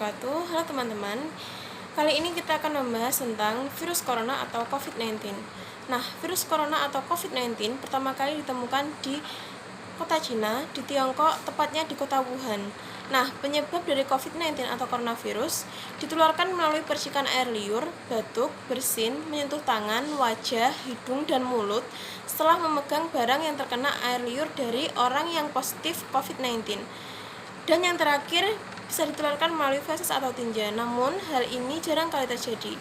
wabarakatuh. Halo teman-teman. Kali ini kita akan membahas tentang virus corona atau COVID-19. Nah, virus corona atau COVID-19 pertama kali ditemukan di kota Cina, di Tiongkok, tepatnya di kota Wuhan. Nah, penyebab dari COVID-19 atau coronavirus ditularkan melalui percikan air liur, batuk, bersin, menyentuh tangan, wajah, hidung, dan mulut setelah memegang barang yang terkena air liur dari orang yang positif COVID-19. Dan yang terakhir, bisa ditularkan melalui feses atau tinja, namun hal ini jarang kali terjadi.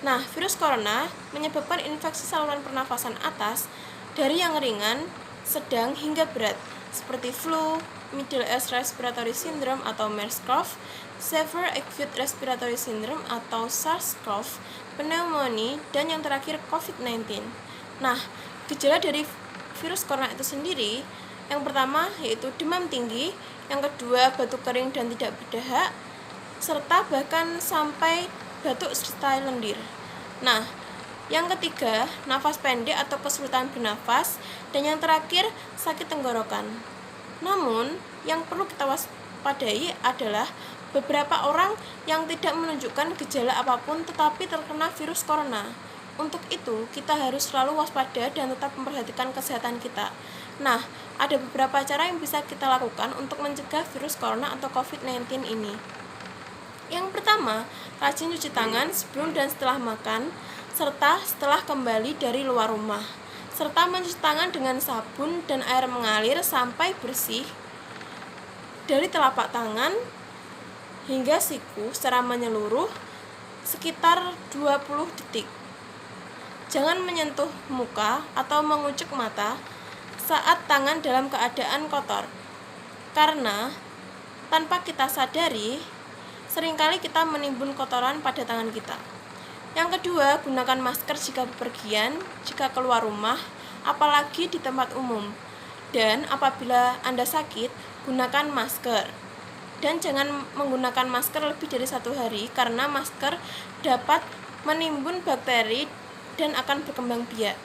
Nah, virus corona menyebabkan infeksi saluran pernafasan atas dari yang ringan, sedang, hingga berat, seperti flu, Middle East Respiratory Syndrome atau MERS-CoV, Severe Acute Respiratory Syndrome atau SARS-CoV, pneumonia, dan yang terakhir COVID-19. Nah, gejala dari virus corona itu sendiri, yang pertama yaitu demam tinggi, yang kedua batuk kering dan tidak berdahak, serta bahkan sampai batuk serta lendir. Nah, yang ketiga nafas pendek atau kesulitan bernafas, dan yang terakhir sakit tenggorokan. Namun, yang perlu kita waspadai adalah beberapa orang yang tidak menunjukkan gejala apapun tetapi terkena virus corona. Untuk itu, kita harus selalu waspada dan tetap memperhatikan kesehatan kita. Nah, ada beberapa cara yang bisa kita lakukan untuk mencegah virus corona atau COVID-19 ini. Yang pertama, rajin cuci tangan sebelum dan setelah makan, serta setelah kembali dari luar rumah. Serta mencuci tangan dengan sabun dan air mengalir sampai bersih dari telapak tangan hingga siku secara menyeluruh sekitar 20 detik. Jangan menyentuh muka atau mengucuk mata saat tangan dalam keadaan kotor, karena tanpa kita sadari, seringkali kita menimbun kotoran pada tangan kita. Yang kedua, gunakan masker jika bepergian, jika keluar rumah, apalagi di tempat umum. Dan apabila Anda sakit, gunakan masker. Dan jangan menggunakan masker lebih dari 1 hari, karena masker dapat menimbun bakteri dan akan berkembang biak.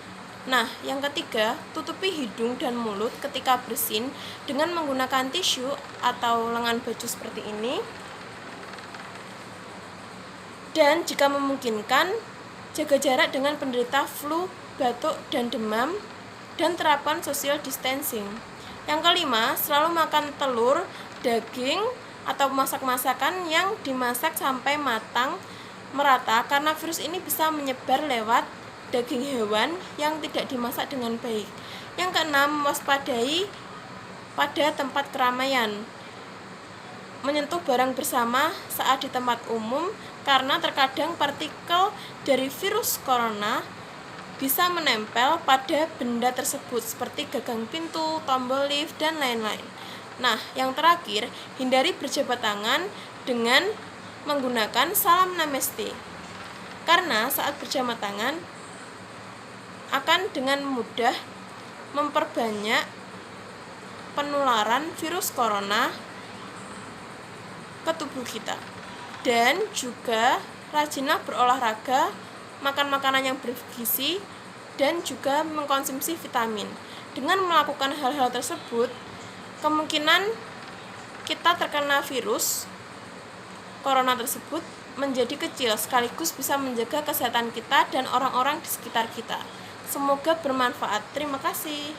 Nah, yang ketiga, tutupi hidung dan mulut ketika bersin dengan menggunakan tisu atau lengan baju seperti ini. Dan jika memungkinkan, jaga jarak dengan penderita flu, batuk, dan demam, dan terapkan social distancing. Yang kelima, selalu makan telur, daging, atau masak-masakan yang dimasak sampai matang merata, karena virus ini bisa menyebar lewat daging hewan yang tidak dimasak dengan baik. Yang keenam, waspadai pada tempat keramaian. Menyentuh barang bersama saat di tempat umum, karena terkadang partikel dari virus corona bisa menempel pada benda tersebut seperti gagang pintu, tombol lift, dan lain-lain. Nah, yang terakhir, hindari berjabat tangan dengan menggunakan salam namaste, karena saat berjabat tangan akan dengan mudah memperbanyak penularan virus corona ke tubuh kita. Dan juga rajinlah berolahraga, makan makanan yang bergizi, dan juga mengkonsumsi vitamin. Dengan melakukan hal-hal tersebut, kemungkinan kita terkena virus corona tersebut menjadi kecil, sekaligus bisa menjaga kesehatan kita dan orang-orang di sekitar kita. Semoga bermanfaat. Terima kasih.